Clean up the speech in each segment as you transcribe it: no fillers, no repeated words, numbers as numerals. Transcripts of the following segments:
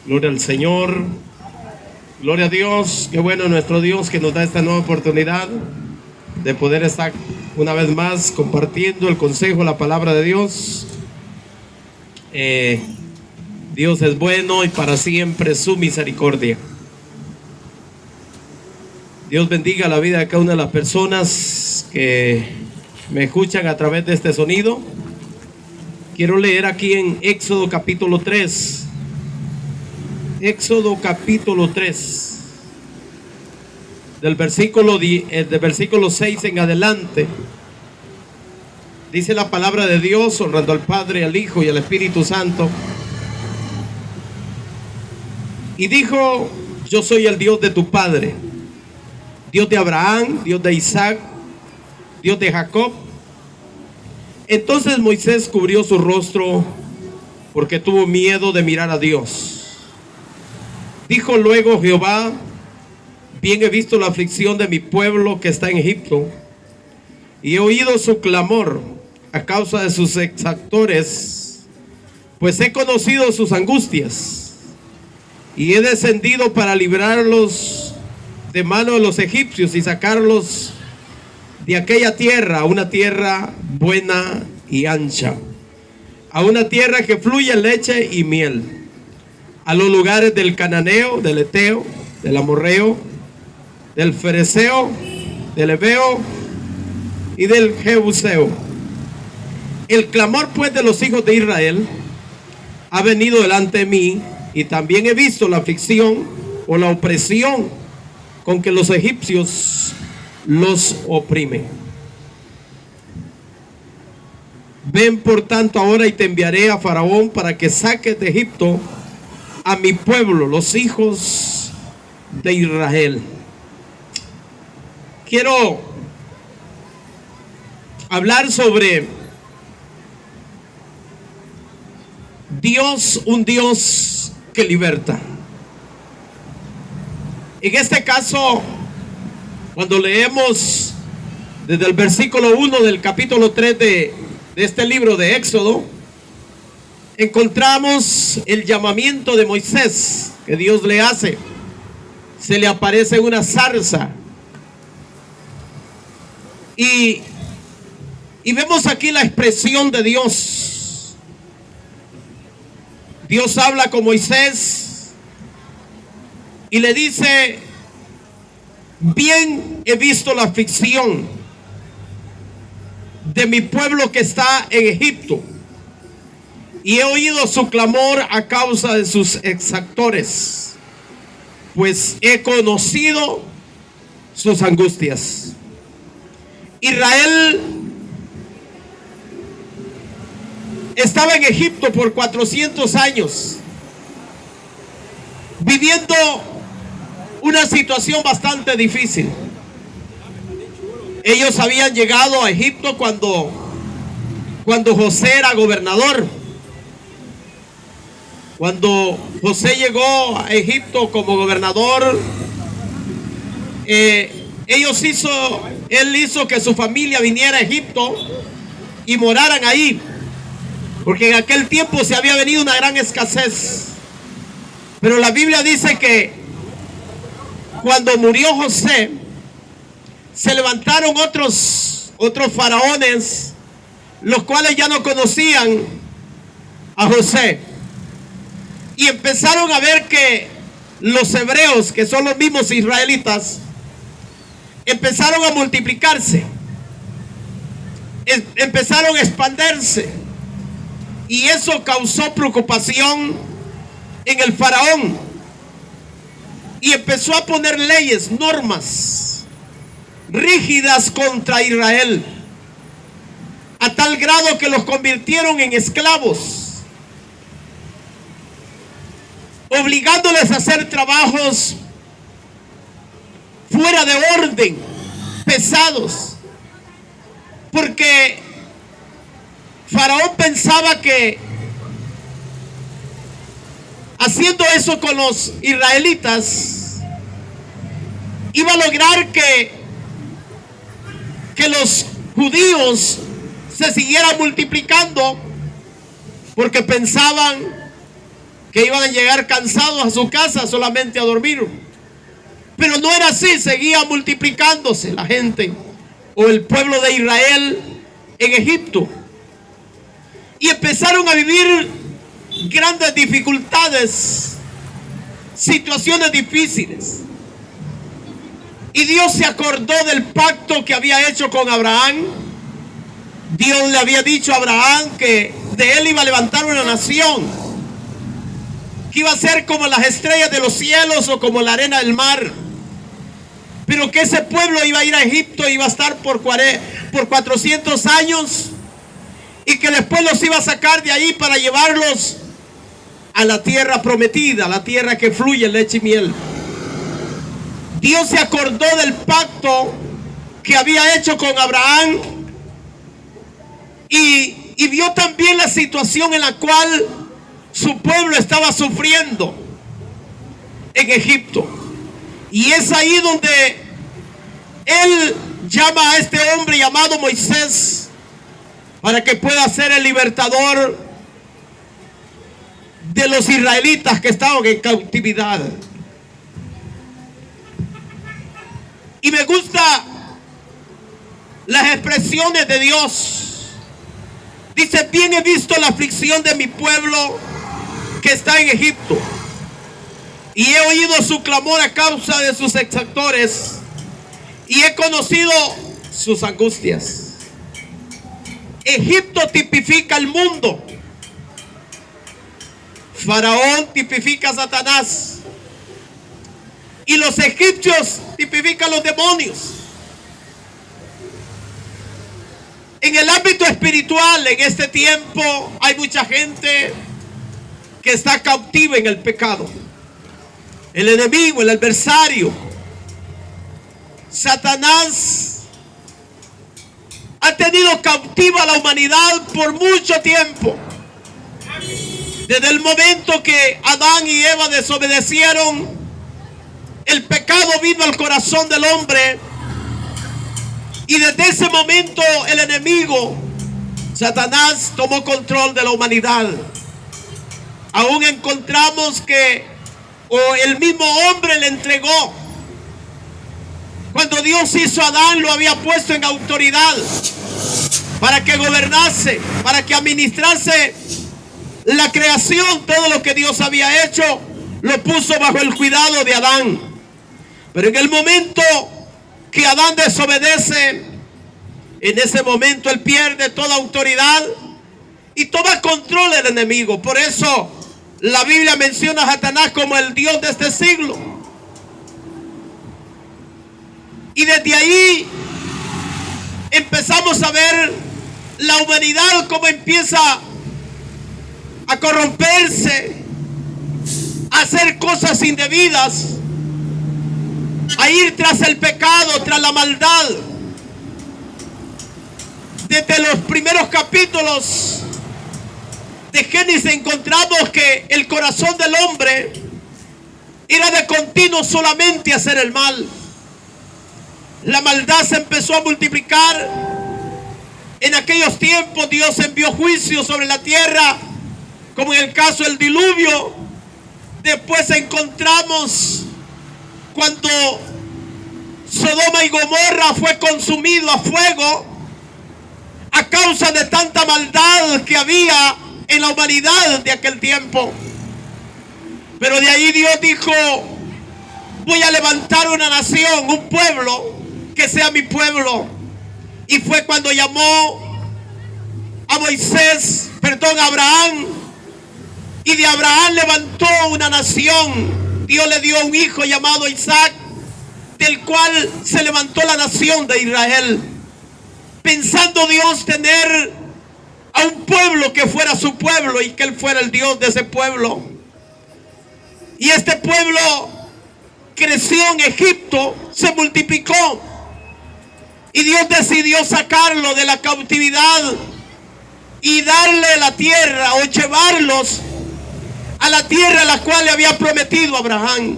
Gloria al Señor. Gloria a Dios. Qué bueno nuestro Dios que nos da esta nueva oportunidad de poder estar una vez más compartiendo el consejo, la palabra de Dios. Dios es bueno y para siempre su misericordia. Dios bendiga la vida de cada una de las personas que me escuchan a través de este sonido. Quiero leer aquí en Éxodo capítulo 3. Éxodo capítulo 3. Del versículo 6 en adelante. Dice la palabra de Dios, honrando al Padre, al Hijo y al Espíritu Santo. Y dijo: yo soy el Dios de tu padre, Dios de Abraham, Dios de Isaac, Dios de Jacob. Entonces Moisés cubrió su rostro porque tuvo miedo de mirar a Dios. Dijo luego Jehová: bien he visto la aflicción de mi pueblo que está en Egipto, y he oído su clamor a causa de sus exactores, pues he conocido sus angustias, y he descendido para librarlos de mano de los egipcios y sacarlos de aquella tierra, a una tierra buena y ancha, a una tierra que fluye leche y miel, a los lugares del cananeo, del eteo, del amorreo, del fereceo, del heveo y del jebuseo. El clamor pues de los hijos de Israel ha venido delante de mí, y también he visto la aflicción o la opresión con que los egipcios los oprimen. Ven por tanto ahora y te enviaré a Faraón para que saques de Egipto a mi pueblo, los hijos de Israel. Quiero hablar sobre Dios, un Dios que liberta. En este caso, cuando leemos desde el versículo 1 del capítulo 3 de este libro de Éxodo, encontramos el llamamiento de Moisés que Dios le hace. Se le aparece una zarza. Y vemos aquí la expresión de Dios. Dios habla con Moisés y le dice: bien he visto la aflicción de mi pueblo que está en Egipto, y he oído su clamor a causa de sus exactores, pues he conocido sus angustias. Israel estaba en Egipto por 400 años, viviendo una situación bastante difícil. Ellos habían llegado a Egipto cuando José era gobernador. Cuando José llegó a Egipto como gobernador, él hizo que su familia viniera a Egipto y moraran ahí, porque en aquel tiempo se había venido una gran escasez. Pero la Biblia dice que cuando murió José, se levantaron otros faraones, los cuales ya no conocían a José, y empezaron a ver que los hebreos, que son los mismos israelitas, empezaron a multiplicarse, empezaron a expandirse, y eso causó preocupación en el faraón, y empezó a poner leyes, normas rígidas contra Israel, a tal grado que los convirtieron en esclavos, obligándoles a hacer trabajos fuera de orden, pesados, porque Faraón pensaba que haciendo eso con los israelitas iba a lograr que que los judíos se siguieran multiplicando, porque pensaban que iban a llegar cansados a su casa solamente a dormir. Pero no era así, seguía multiplicándose la gente o el pueblo de Israel en Egipto. Y empezaron a vivir grandes dificultades, situaciones difíciles. Y Dios se acordó del pacto que había hecho con Abraham. Dios le había dicho a Abraham que de él iba a levantar una nación, que iba a ser como las estrellas de los cielos o como la arena del mar. Pero que ese pueblo iba a ir a Egipto, iba a estar por 400 años, y que después los iba a sacar de ahí para llevarlos a la tierra prometida, la tierra que fluye leche y miel. Dios se acordó del pacto que había hecho con Abraham y vio también la situación en la cual su pueblo estaba sufriendo en Egipto. Y es ahí donde él llama a este hombre llamado Moisés para que pueda ser el libertador de los israelitas que estaban en cautividad. Y me gusta las expresiones de Dios. Dice: bien he visto la aflicción de mi pueblo que está en Egipto, y he oído su clamor a causa de sus exactores, y he conocido sus angustias. Egipto tipifica el mundo. Faraón tipifica a Satanás. Y los egipcios tipifican los demonios. En el ámbito espiritual, en este tiempo, hay mucha gente que está cautiva en el pecado. El enemigo, el adversario, Satanás, ha tenido cautiva a la humanidad por mucho tiempo. Desde el momento que Adán y Eva desobedecieron, el pecado vino al corazón del hombre, y desde ese momento el enemigo, Satanás, tomó control de la humanidad. Aún encontramos que el mismo hombre le entregó. Cuando Dios hizo a Adán, lo había puesto en autoridad para que gobernase, para que administrase la creación. Todo lo que Dios había hecho lo puso bajo el cuidado de Adán. Pero en el momento que Adán desobedece, en ese momento él pierde toda autoridad y toma control del enemigo. Por eso la Biblia menciona a Satanás como el Dios de este siglo. Y desde ahí empezamos a ver la humanidad como empieza a corromperse, a hacer cosas indebidas, a ir tras el pecado, tras la maldad. Desde los primeros capítulos de Génesis encontramos que el corazón del hombre era de continuo solamente hacer el mal. La maldad se empezó a multiplicar. En aquellos tiempos Dios envió juicio sobre la tierra, como en el caso del diluvio. Después encontramos cuando Sodoma y Gomorra fue consumido a fuego a causa de tanta maldad que había en la humanidad de aquel tiempo. Pero de ahí Dios dijo: voy a levantar una nación, un pueblo que sea mi pueblo. Y fue cuando llamó a Abraham, y de Abraham levantó una nación. Dios le dio un hijo llamado Isaac, del cual se levantó la nación de Israel, pensando Dios tener a un pueblo que fuera su pueblo y que él fuera el Dios de ese pueblo. Y este pueblo creció en Egipto, se multiplicó, y Dios decidió sacarlo de la cautividad y darle la tierra, o llevarlos a la tierra a la cual le había prometido a Abraham.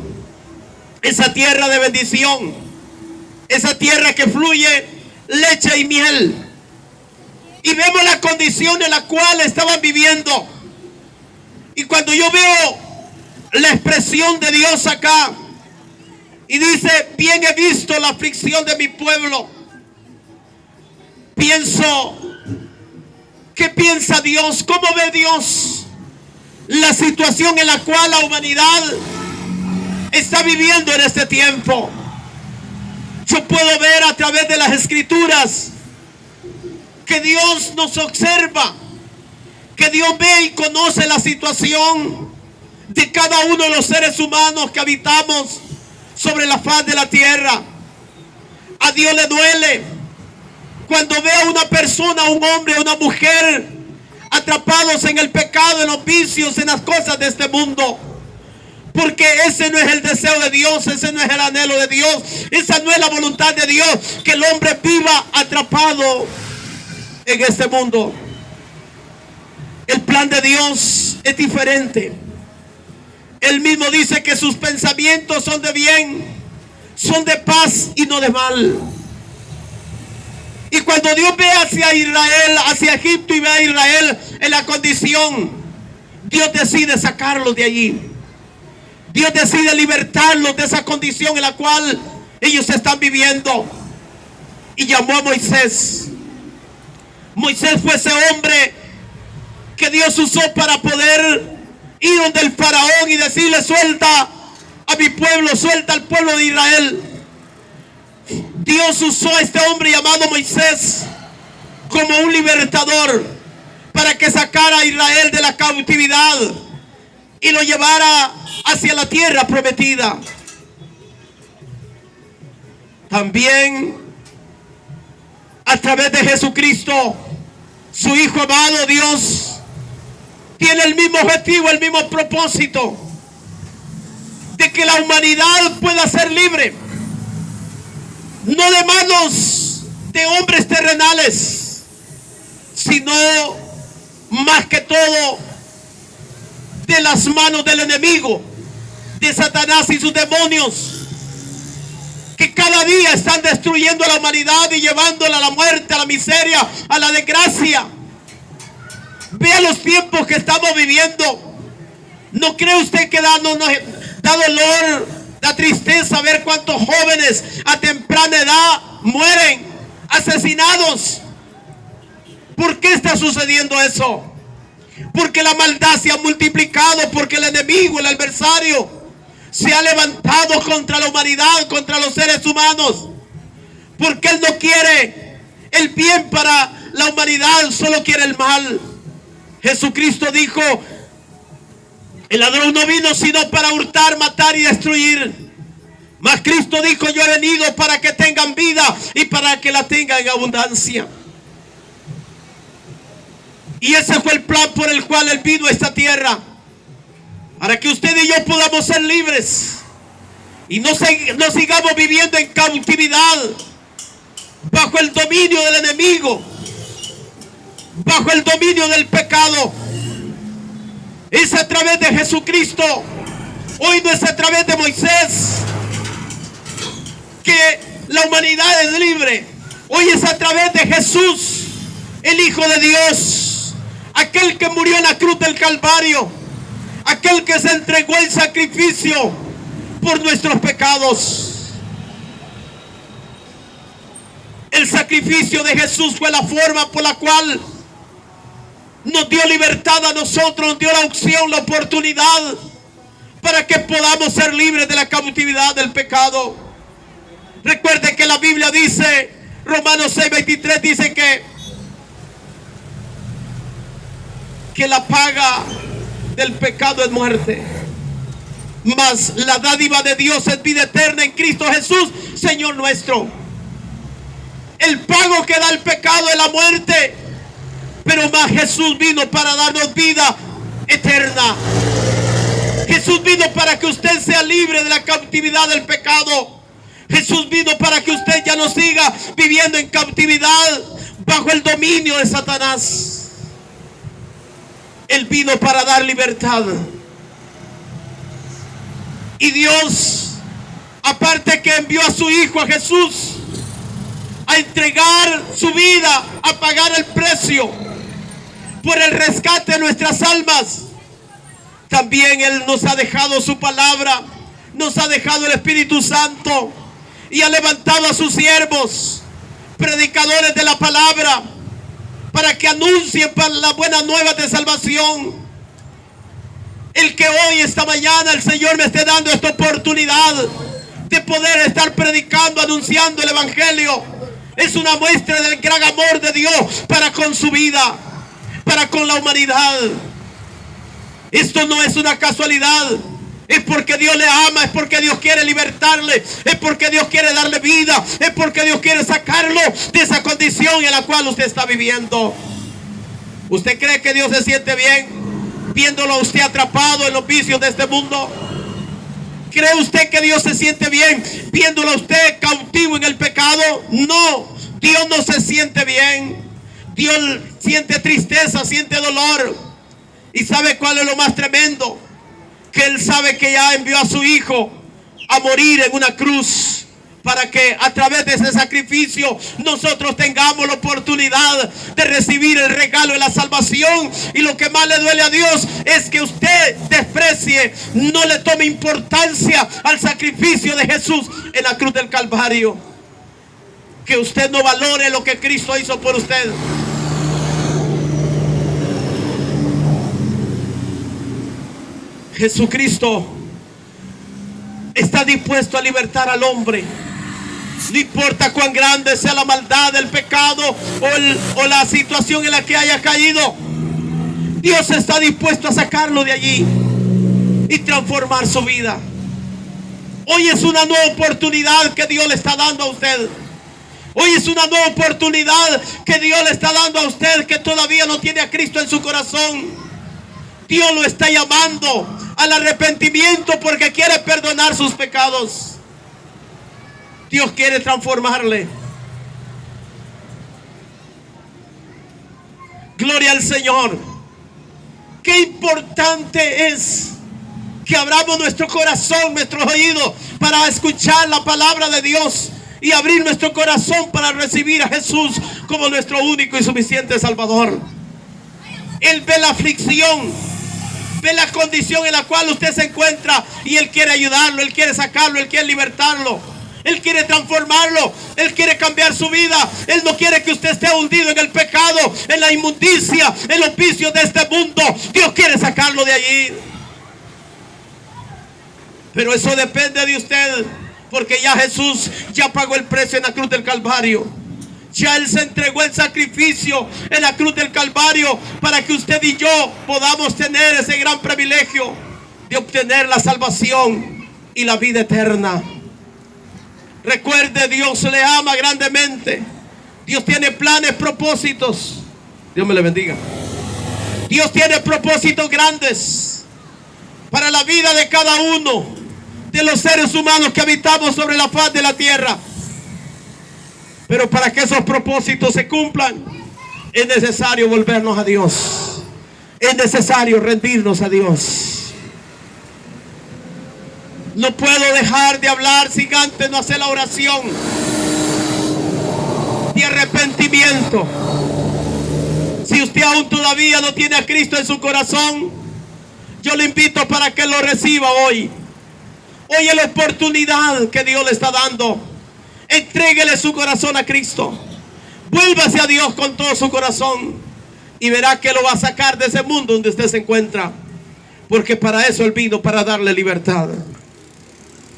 Esa tierra de bendición, esa tierra que fluye leche y miel. Y vemos la condición en la cual estaban viviendo. Y cuando yo veo la expresión de Dios acá, y dice, bien he visto la aflicción de mi pueblo, pienso, ¿qué piensa Dios? ¿Cómo ve Dios la situación en la cual la humanidad está viviendo en este tiempo? Yo puedo ver a través de las escrituras que Dios nos observa, que Dios ve y conoce la situación de cada uno de los seres humanos que habitamos sobre la faz de la tierra. A Dios le duele cuando ve a una persona, un hombre, una mujer atrapados en el pecado, en los vicios, en las cosas de este mundo. Porque ese no es el deseo de Dios, ese no es el anhelo de Dios, esa no es la voluntad de Dios, que el hombre viva atrapado en este mundo. El plan de Dios es diferente. Él mismo dice que sus pensamientos son de bien, son de paz y no de mal. Y cuando Dios ve hacia Israel, hacia Egipto, y ve a Israel en la condición, Dios decide sacarlos de allí. Dios decide libertarlos de esa condición en la cual ellos están viviendo. Y llamó a Moisés. Moisés fue ese hombre que Dios usó para poder ir donde el faraón y decirle, suelta a mi pueblo, suelta al pueblo de Israel. Dios usó a este hombre llamado Moisés como un libertador para que sacara a Israel de la cautividad y lo llevara hacia la tierra prometida. También a través de Jesucristo, su Hijo amado, Dios tiene el mismo objetivo, el mismo propósito de que la humanidad pueda ser libre, no de manos de hombres terrenales, sino más que todo de las manos del enemigo, de Satanás y sus demonios, que cada día están destruyendo a la humanidad y llevándola a la muerte, a la miseria, a la desgracia. Vea los tiempos que estamos viviendo. ¿No cree usted que da dolor, da tristeza ver cuántos jóvenes a temprana edad mueren asesinados? ¿Por qué está sucediendo eso? Porque la maldad se ha multiplicado, porque el enemigo, el adversario, se ha levantado contra la humanidad, contra los seres humanos, porque él no quiere el bien para la humanidad, solo quiere el mal. Jesucristo dijo, el ladrón no vino sino para hurtar, matar y destruir, mas Cristo dijo, yo he venido para que tengan vida y para que la tengan en abundancia. Y ese fue el plan por el cual Él vino a esta tierra, para que usted y yo podamos ser libres y no sigamos viviendo en cautividad, bajo el dominio del enemigo, bajo el dominio del pecado. Es a través de Jesucristo. Hoy no es a través de Moisés que la humanidad es libre. Hoy es a través de Jesús, el Hijo de Dios, aquel que murió en la cruz del Calvario, aquel que se entregó en sacrificio por nuestros pecados. El sacrificio de Jesús fue la forma por la cual nos dio libertad a nosotros, nos dio la opción, la oportunidad para que podamos ser libres de la cautividad del pecado. Recuerde que la Biblia dice, Romanos 6:23 dice que la paga del pecado es muerte, mas la dádiva de Dios es vida eterna en Cristo Jesús, Señor nuestro. El pago que da el pecado es la muerte, pero más Jesús vino para darnos vida eterna. Jesús vino para que usted sea libre de la cautividad del pecado. Jesús vino para que usted ya no siga viviendo en cautividad bajo el dominio de Satanás. Él vino para dar libertad. Y Dios, aparte que envió a su Hijo, a Jesús, a entregar su vida, a pagar el precio por el rescate de nuestras almas. También Él nos ha dejado su palabra, nos ha dejado el Espíritu Santo y ha levantado a sus siervos, predicadores de la palabra, para que anuncien para las buenas nuevas de salvación. El que hoy, esta mañana, el Señor me esté dando esta oportunidad de poder estar predicando, anunciando el Evangelio, es una muestra del gran amor de Dios para con su vida, para con la humanidad. Esto no es una casualidad. Es porque Dios le ama, es porque Dios quiere libertarle, es porque Dios quiere darle vida, es porque Dios quiere sacarlo de esa condición en la cual usted está viviendo. ¿Usted cree que Dios se siente bien viéndolo a usted atrapado en los vicios de este mundo? ¿Cree usted que Dios se siente bien viéndolo a usted cautivo en el pecado? No, Dios no se siente bien. Dios siente tristeza, siente dolor. ¿Y sabe cuál es lo más tremendo? Que Él sabe que ya envió a su Hijo a morir en una cruz, para que a través de ese sacrificio nosotros tengamos la oportunidad de recibir el regalo de la salvación. Y lo que más le duele a Dios es que usted desprecie, no le tome importancia al sacrificio de Jesús en la cruz del Calvario, que usted no valore lo que Cristo hizo por usted. Jesucristo está dispuesto a libertar al hombre. No importa cuán grande sea la maldad, el pecado o la situación en la que haya caído, Dios está dispuesto a sacarlo de allí y transformar su vida. Hoy es una nueva oportunidad que Dios le está dando a usted. Hoy es una nueva oportunidad que Dios le está dando a usted que todavía no tiene a Cristo en su corazón. Dios lo está llamando al arrepentimiento porque quiere perdonar sus pecados. Dios quiere transformarle. Gloria al Señor. Qué importante es que abramos nuestro corazón, nuestros oídos, para escuchar la palabra de Dios y abrir nuestro corazón para recibir a Jesús como nuestro único y suficiente Salvador. Él ve la aflicción, ve la condición en la cual usted se encuentra y Él quiere ayudarlo, Él quiere sacarlo, Él quiere libertarlo, Él quiere transformarlo, Él quiere cambiar su vida. Él no quiere que usted esté hundido en el pecado, en la inmundicia, en los vicios de este mundo. Dios quiere sacarlo de allí. Pero eso depende de usted, porque ya Jesús ya pagó el precio en la cruz del Calvario. Ya Él se entregó en sacrificio en la cruz del Calvario para que usted y yo podamos tener ese gran privilegio de obtener la salvación y la vida eterna. Recuerde, Dios le ama grandemente. Dios tiene planes, propósitos. Dios me le bendiga. Dios tiene propósitos grandes para la vida de cada uno de los seres humanos que habitamos sobre la faz de la tierra. Pero para que esos propósitos se cumplan, es necesario volvernos a Dios. Es necesario rendirnos a Dios. No puedo dejar de hablar sin antes no hacer la oración de arrepentimiento. Si usted aún todavía no tiene a Cristo en su corazón, yo le invito para que lo reciba hoy. Hoy es la oportunidad que Dios le está dando. Entréguele su corazón a Cristo. Vuélvase a Dios con todo su corazón y verá que lo va a sacar de ese mundo donde usted se encuentra. Porque para eso Él vino, para darle libertad.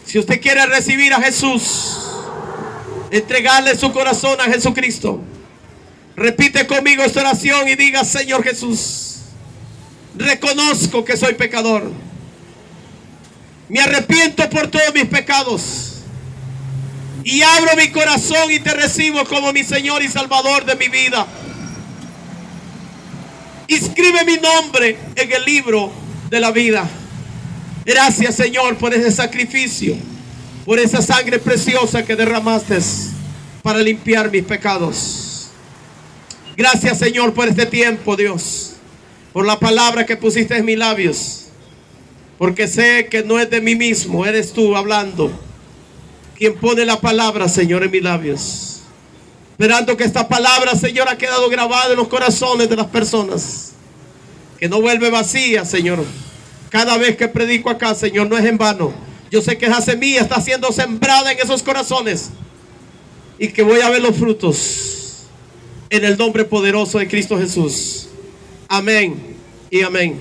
Si usted quiere recibir a Jesús, entregarle su corazón a Jesucristo, repite conmigo esta oración y diga: Señor Jesús, reconozco que soy pecador. Me arrepiento por todos mis pecados y abro mi corazón y te recibo como mi Señor y Salvador de mi vida. Inscribe mi nombre en el libro de la vida. Gracias, Señor, por ese sacrificio, por esa sangre preciosa que derramaste para limpiar mis pecados. Gracias, Señor, por este tiempo, Dios, por la palabra que pusiste en mis labios, porque sé que no es de mí mismo, eres tú hablando, quien pone la palabra, Señor, en mis labios. Esperando que esta palabra, Señor, ha quedado grabada en los corazones de las personas. Que no vuelve vacía, Señor. Cada vez que predico acá, Señor, no es en vano. Yo sé que esa semilla está siendo sembrada en esos corazones. Y que voy a ver los frutos. En el nombre poderoso de Cristo Jesús. Amén y amén.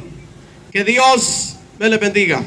Que Dios me les bendiga.